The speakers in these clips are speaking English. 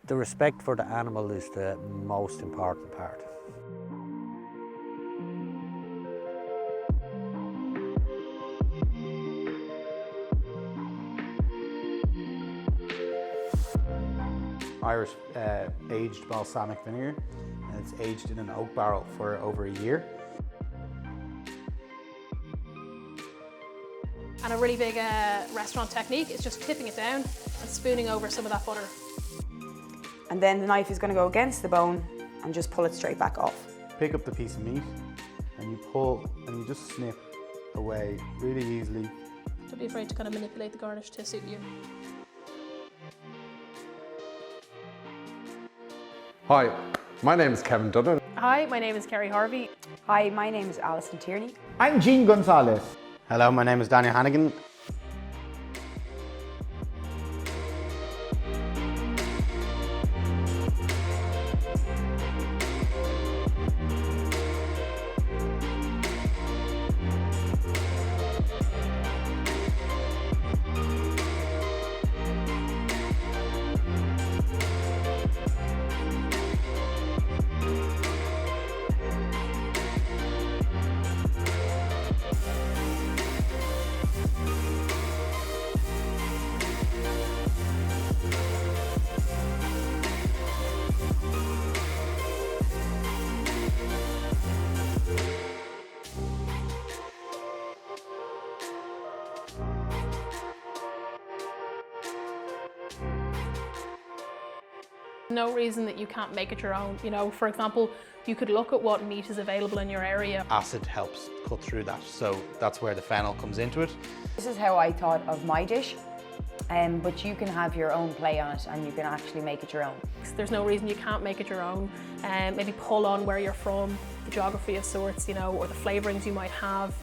The respect for the animal is the most important part. Irish aged balsamic vinegar, and it's aged in an oak barrel for over a year. And a really big restaurant technique is just tipping it down and spooning over some of that butter. And then the knife is going to go against the bone and just pull it straight back off. Pick up the piece of meat and you pull and you just snip away really easily. Don't be afraid to kind of manipulate the garnish to suit you. Hi, my name is Kevin Dudden. Hi, my name is Kerry Harvey. Hi, my name is Alison Tierney. I'm Jean Gonzalez. Hello, my name is Daniel Hannigan. No reason that you can't make it your own. You know, for example, you could look at what meat is available in your area. Acid helps cut through that, so that's where the fennel comes into it. This is how I thought of my dish, but you can have your own play on it and you can actually make it your own. There's no reason you can't make it your own. Maybe pull on where you're from, the geography of sorts, you know, or the flavourings you might have.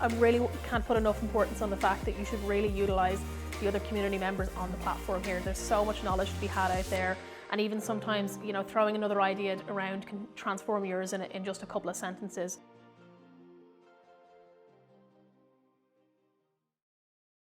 I really can't put enough importance on the fact that you should really utilise the other community members on the platform here. There's so much knowledge to be had out there, and even sometimes, you know, throwing another idea around can transform yours in just a couple of sentences.